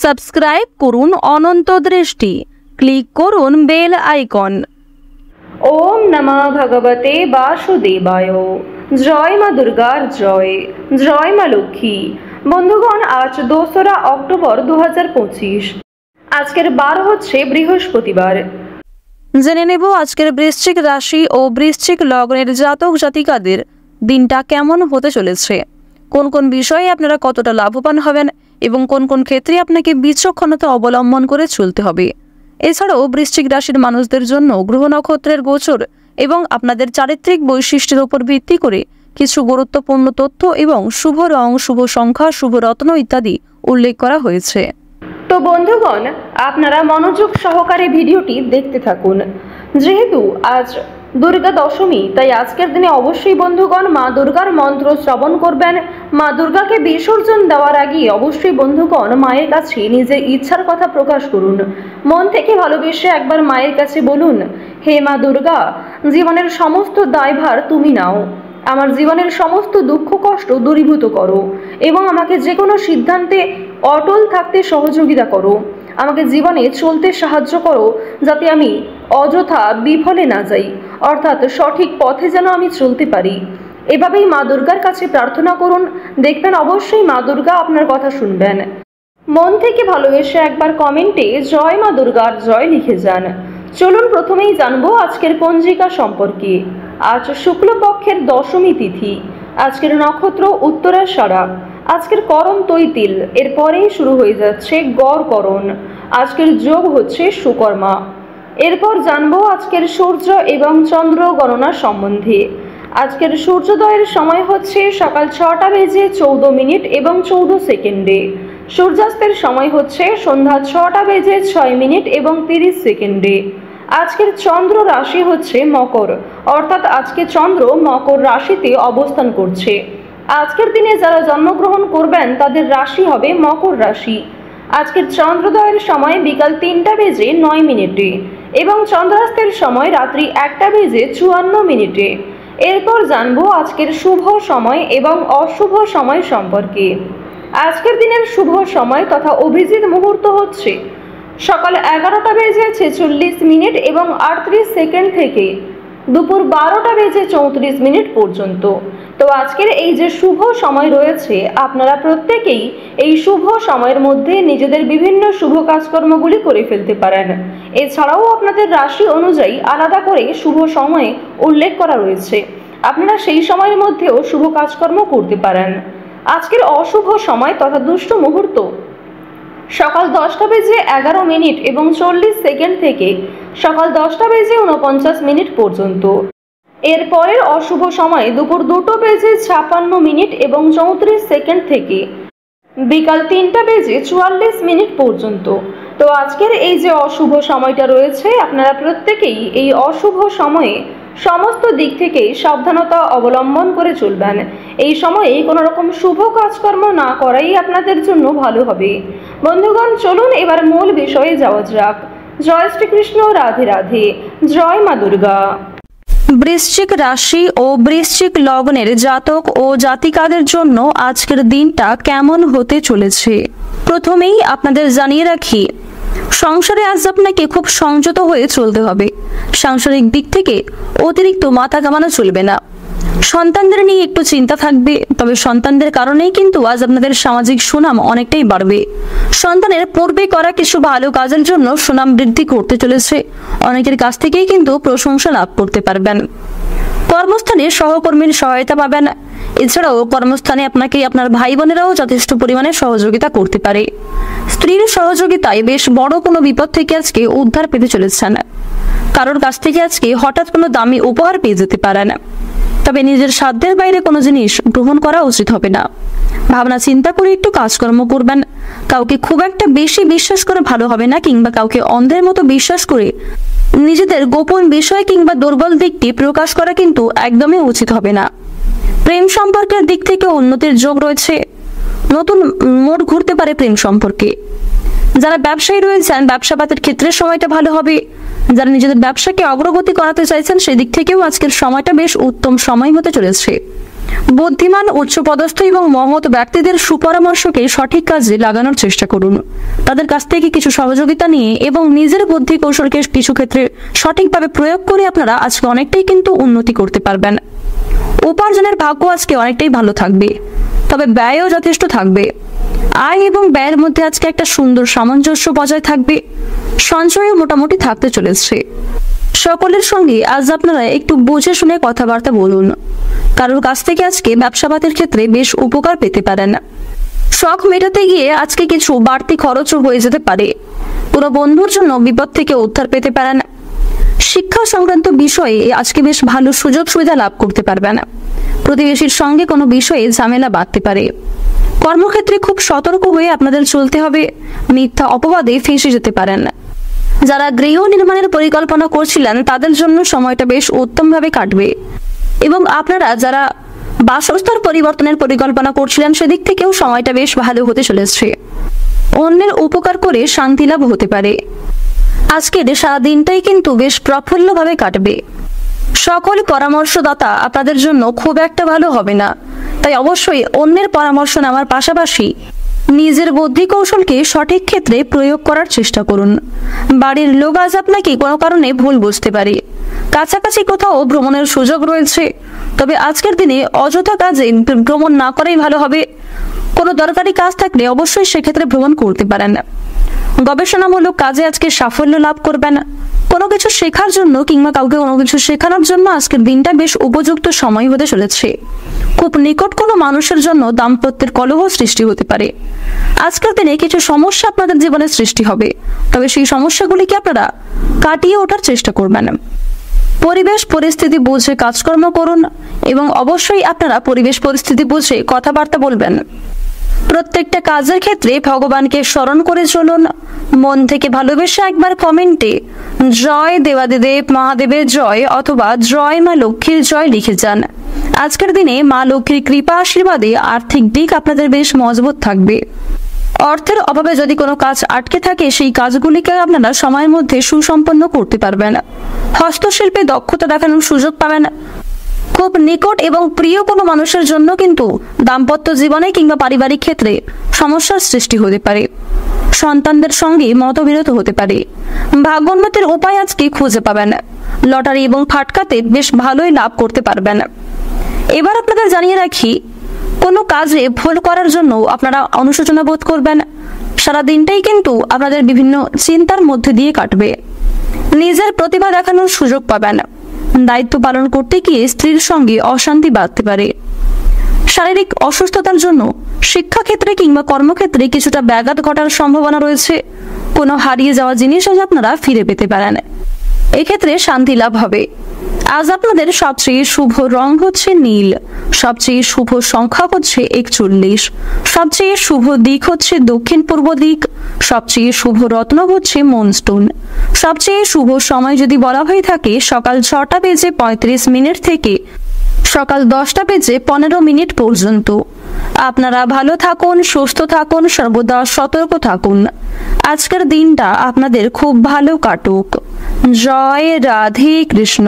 Subscribe করুন অনন্ত দৃষ্টি, click করুন বেল আইকন। ওম নমঃ ভগবতে বাসুদেবায়। জয় মা দুর্গার জয়, জয় মা লক্ষ্মী। বন্ধুগণ, আজ 2রা অক্টোবর 2025। আজকের বার হচ্ছে বৃহস্পতিবার। জেনে নেব আজকের বৃশ্চিক রাশি ও বৃশ্চিক লগ্নের জাতক জাতিকাদের দিনটা কেমন হতে চলেছে, কোন কোন বিষয়ে আপনারা কতটা লাভবান হবেন এবং কোন কোন ক্ষেত্রে আপনাকে বিচক্ষণতা অবলম্বন করে চলতে হবে। এছাড়াও বৃশ্চিক রাশির মানুষদের জন্য গ্রহ নক্ষত্রের গোচর এবং আপনাদের চারিত্রিক বৈশিষ্ট্যের উপর ভিত্তি করে কিছু গুরুত্বপূর্ণ তথ্য এবং শুভ রং, শুভ সংখ্যা, শুভ রত্ন ইত্যাদি উল্লেখ করা হয়েছে। তো বন্ধুগণ, আপনারা মনোযোগ সহকারে ভিডিওটি দেখতে থাকুন। যেহেতু আজ দুর্গা দশমী, তাই আজকের দিনে অবশ্যই বন্ধুগণ মা দুর্গার মন্ত্র শ্রবণ করবেন। মা দুর্গাকে বিসর্জন দেওয়ার আগে অবশ্যই বন্ধুগণ মায়ের কাছে নিজের ইচ্ছার কথা প্রকাশ করুন। মন থেকে ভালোবেসে একবার মায়ের কাছে বলুন, হে মা দুর্গা, জীবনের সমস্ত দায়ভার তুমি নাও। আমার জীবনের সমস্ত দুঃখ কষ্ট দূরীভূত করো এবং আমাকে যে কোনো সিদ্ধান্তে অটল থাকতে সহযোগিতা করো। আমাকে জীবনে চলতে সাহায্য করো, যাতে আমি অযথা বিফলে না যাই, অর্থাৎ সঠিক পথে যেন আমি চলতে পারি। এভাবেই মা দুর্গার কাছে প্রার্থনা করুন, দেখবেন অবশ্যই মা দুর্গা আপনার কথা শুনবেন। মন থেকে ভালোবেসে একবার কমেন্টে জয় মা দুর্গার জয় লিখে যান। চলুন প্রথমেই জানবো আজকের পঞ্জিকা সম্পর্কে। আজ শুক্লপক্ষের দশমী তিথি। আজকের নক্ষত্র উত্তরাষাঢ়া। আজকের করণ তৈতিল, এরপরেই শুরু হয়ে যাচ্ছে গড়করণ। আজকের যোগ হচ্ছে সুকর্মা। এরপর জানবো আজকের সূর্য এবং চন্দ্র গণনা সম্বন্ধে। আজকের সূর্যোদয়ের সময় হচ্ছে সকাল 6টা বেজে 14 মিনিট এবং 14 সেকেন্ডে। সূর্যাস্তের সময় হচ্ছে সন্ধ্যা 6টা বেজে 6 মিনিট এবং 30 সেকেন্ডে। আজকের চন্দ্র রাশি হচ্ছে মকর, অর্থাৎ আজকে চন্দ্র মকর রাশিতে অবস্থান করছে। আজকের দিনে যারা জন্মগ্রহণ করবেন তাদের রাশি হবে মকর রাশি। আজকের চন্দ্রোদয়ের সময় বিকাল 3টা বেজে 9 মিনিটে এবং চন্দ্রাস্তের সময় রাত্রি 1টা বেজে 54 মিনিটে। এরপর জানবো আজকের শুভ সময় এবং অশুভ সময় সম্পর্কে। আজকের দিনের শুভ সময় তথা অভিজিৎ মুহূর্ত হচ্ছে সকাল 11টা বেজে 46 মিনিট এবং 38 সেকেন্ড থেকে দুপুর 12টা বেজে 34 মিনিট পর্যন্ত। তো আজকের এই যে শুভ সময় রয়েছে, আপনারা প্রত্যেকেই এই শুভ সময়ের মধ্যে নিজেদের বিভিন্ন শুভ কাজকর্মগুলি করে ফেলতে পারেন। এছাড়াও আপনাদের রাশি অনুযায়ী আলাদা করে শুভ সময় উল্লেখ করা রয়েছে, আপনারা সেই সময়ের মধ্যেও শুভ কাজকর্ম করতে পারেন। আজকের অশুভ সময় তথা দুষ্ট মুহূর্ত সকাল 10টা বেজে 11 মিনিট এবং 40 সেকেন্ড থেকে সকাল 10টা বেজে 49 মিনিট পর্যন্ত। এরপরের অশুভ সময় দুপুর 2টো বেজে 56 মিনিট এবং 34 সেকেন্ড থেকে বিকাল 3টা বেজে 44 মিনিট পর্যন্ত। তো আজকের এই যে অশুভ সময়টা রয়েছে, আপনারা প্রত্যেকেই এই অশুভ সময়ে সমস্ত দিক থেকে সাবধানতা অবলম্বন করে চলবেন। এই সময়ে কোনো রকম শুভ কাজকর্ম না করাই আপনাদের জন্য ভালো হবে। বন্ধুগণ, চলুন এবার মূল বিষয়ে যাওয়া যাক। জয় শ্রীকৃষ্ণ, রাধে রাধে, জয় মা দুর্গা। বৃশ্চিক রাশি ও বৃশ্চিক লগ্নের জাতক ও জাতিকাদের জন্য আজকের দিনটা কেমন হতে চলেছে প্রথমেই আপনাদের জানিয়ে রাখি, সংসারে আজ আপনাকে খুব সংযত হয়ে চলতে হবে। সাংসারিক দিক থেকে অতিরিক্ত মাথা ঘামানো চলবে না। সন্তানদের নিয়ে একটু চিন্তা থাকবে, তবে সন্তানদের কারণেই কিন্তু আজ আপনাদের সামাজিক সুনাম অনেকটাই বাড়বে। সন্তানের পূর্বে করা কিছু ভালো কাজের জন্য সুনাম বৃদ্ধি করতে চলেছে। অনেকের কাছ থেকেই কিন্তু প্রশংসা লাভ করতে পারবেন। কর্মস্থানে সহকর্মীর সহায়তা পাবেন। এছাড়াও কর্মস্থানে আপনাকে আপনার ভাই বোনেরাও যথেষ্ট পরিমাণে সহযোগিতা করতে পারে। স্ত্রীর সহযোগিতায় বেশ বড় কোনো বিপদ থেকে আজকে উদ্ধার পেতে চলেছেন। কারোর কাছ থেকে আজকে হঠাৎ কোনো দামি উপহার পেয়ে যেতে পারেন। তবে নিজের সাধ্যের বাইরে কোনো জিনিস গ্রহণ করা উচিত হবে না। ভাবনা চিন্তা করে একটু কাজকর্ম করবেন। কাউকে খুব একটা বেশি বিশ্বাস করে ভালো হবে না, কিংবা কাউকে অন্ধের মতো বিশ্বাস করে নিজেদের গোপন বিষয় কিংবা দুর্বল দিকটি প্রকাশ করা কিন্তু একদমই উচিত হবে না। প্রেম সম্পর্কের দিক থেকে উন্নতির যোগ রয়েছে। নতুন মোড় ঘুরতে পারে প্রেম সম্পর্কে। যারা ব্যবসায়ী রয়েছেন, ব্যবসাপাতের ক্ষেত্রে সময়টা ভালো হবে। যারা নিজেদের ব্যবসাকে অগ্রগতি করাতে চাইছেন, সেদিক থেকেও আজকের সময়টা বেশ উত্তম সময় হতে চলেছে। বুদ্ধিমান, উচ্চপদস্থ এবং মহৎ ব্যক্তিদের সুপরামর্শকে সঠিক কাজে লাগানোর চেষ্টা করুন। তাদের কাছ থেকে কিছু সহযোগিতা নিয়ে এবং নিজের বুদ্ধি কৌশলকে কিছু ক্ষেত্রে সঠিকভাবে প্রয়োগ করে আপনারা আজকে অনেকটাই কিন্তু উন্নতি করতে পারবেন। উপার্জনের ভাগ্য আজকে অনেকটাই ভালো থাকবে, তবে ব্যয়ও যথেষ্ট থাকবে। আয় এবং ব্যয়ের মধ্যে আজকে একটা সুন্দর সামঞ্জস্য বজায় থাকবে। সঞ্চয়ও মোটামুটি থাকতে চলেছে। সকলের সঙ্গে আজ আপনারা একটু বুঝে শুনে কথাবার্তা বলুন। কারোর কাছ থেকে আজকে ব্যবসাবাদের ক্ষেত্রে বেশ উপকার পেতে পারেন। শখ মেটাতে গিয়ে আজকে কিছু বাড়তি খরচও হয়ে যেতে পারে। কোনো বন্ধুর জন্য বিপদ থেকে উদ্ধার পেতে পারেন। শিক্ষা সংক্রান্ত বিষয়ে আজকে বেশ ভালো সুযোগ সুবিধা লাভ করতে পারবেন। প্রতিবেশীর সঙ্গে কোনো বিষয়ে ঝামেলা বাঁধতে পারে। কর্মক্ষেত্রে খুব সতর্ক হয়ে আপনাদের চলতে হবে, মিথ্যা অপবাদে ফেঁসে যেতে পারেন। যারা গৃহ নির্মাণের পরিকল্পনা করছিলেন তাদের জন্য সময়টা বেশ উত্তমভাবে কাটবে এবং আপনারা যারা বাসস্থান পরিবর্তনের পরিকল্পনা করছিলেন সেদিক থেকেও সময়টা বেশ ভালো হতে চলেছে। অন্যের উপকার করে শান্তি লাভ হতে পারে। আজকের সারা দিনটাই কিন্তু বেশ প্রফুল্লভাবে কাটবে। সকল পরামর্শদাতা আপনাদের জন্য খুব একটা ভালো হবে না, তাই অবশ্যই অন্যের পরামর্শ নেওয়ার পাশাপাশি নিজের বুদ্ধি কৌশলকে সঠিক ক্ষেত্রে প্রয়োগ করার চেষ্টা করুন। বাড়ির লোক আজ আপনাকে কোনো কারণে ভুল বুঝতে পারে। কাছাকাছি কোথাও ভ্রমণের সুযোগ রয়েছে, তবে আজকের দিনে অযথা কাজে ভ্রমণ না করাই ভালো হবে। কোনো দরকারি কাজ থাকলে অবশ্যই সেক্ষেত্রে ভ্রমণ করতে পারেন। গবেষণামূলক কাজে আজকে সাফল্য লাভ করবেন। কোনো কিছু শেখার জন্য কিংবা কাউকে কোনো কিছু শেখানোর জন্য আজকের দিনটা বেশ উপযুক্ত সময় হতে চলেছে। খুব নিকট কোনো মানুষের জন্য দাম্পত্যের কলহ সৃষ্টি হতে পারে। আজকের দিনে কিছু সমস্যা আপনাদের জীবনে সৃষ্টি হবে, তবে সেই সমস্যাগুলিকে আপনারা কাটিয়ে ওঠার চেষ্টা করবেন। পরিবেশ পরিস্থিতি বুঝে কাজকর্ম করুন এবং অবশ্যই আপনারা পরিবেশ পরিস্থিতি বুঝে কথাবার্তা বলবেন। প্রত্যেকটা কাজের ক্ষেত্রে ভগবানকে স্মরণ করে চলুন। মন থেকে ভালোবেসে একবার কমেন্টে জয় দেবাদিদেব মহাদেবের জয় অথবা জয় মা লক্ষ্মীর জয় লিখে যান। আজকের দিনে মা লক্ষ্মীর কৃপা আশীর্বাদে আর্থিক দিক আপনাদের বেশ মজবুত থাকবে। অর্থের অভাবে যদি কোনো কাজ আটকে থাকে সেই কাজগুলিকে আপনারা সময়ের মধ্যে সুসম্পন্ন করতে পারবেন। হস্তশিল্পে দক্ষতা দেখানোর সুযোগ পাবেন। খুব নিকট এবং প্রিয় কোনো মানুষের জন্য কিন্তু দাম্পত্য জীবনে কিংবা পারিবারিক ক্ষেত্রে সমস্যার সৃষ্টি হতে পারে। সন্তানদের সঙ্গে মতবিরোধ হতে পারে। ভাগ্যোন্নতির উপায় আজকে খুঁজে পাবেন। লটারি এবং ফাটকাতে বেশ ভালোই লাভ করতে পারবেন। এবার আপনাদের জানিয়ে রাখি, কোনো কাজে ভুল করার জন্য আপনারা অনুশোচনা বোধ করবেন। সারা দিনটাই কিন্তু আপনাদের বিভিন্ন চিন্তার মধ্যে দিয়ে কাটবে। নিজের প্রতিভা দেখানোর সুযোগ পাবেন। দায়িত্ব পালন করতে গিয়ে স্ত্রীর সঙ্গে অশান্তি বাঁধতে পারে। শারীরিক অসুস্থতার জন্য শিক্ষাক্ষেত্রে কিংবা কর্মক্ষেত্রে কিছুটা ব্যাঘাত ঘটার সম্ভাবনা রয়েছে। কোনো হারিয়ে যাওয়া জিনিস আজ আপনারা ফিরে পেতে পারেন। এক্ষেত্রে শান্তি লাভ হবে। আজ আপনাদের সবচেয়ে শুভ রং হচ্ছে নীল, সবচেয়ে শুভ সংখ্যা হচ্ছে 41, সবচেয়ে শুভ দিক হচ্ছে দক্ষিণ পূর্ব দিক, সবচেয়ে শুভ রত্ন হচ্ছে মুনস্টোন। সবচেয়ে শুভ সময় যদি বলা হয়ে থাকে সকাল 6:35 থেকে সকাল 10:15 পর্যন্ত। আপনারা ভালো থাকুন, সুস্থ থাকুন, সর্বদা সতর্ক থাকুন। আজকের দিনটা আপনাদের খুব ভালো কাটুক। জয় রাধে কৃষ্ণ।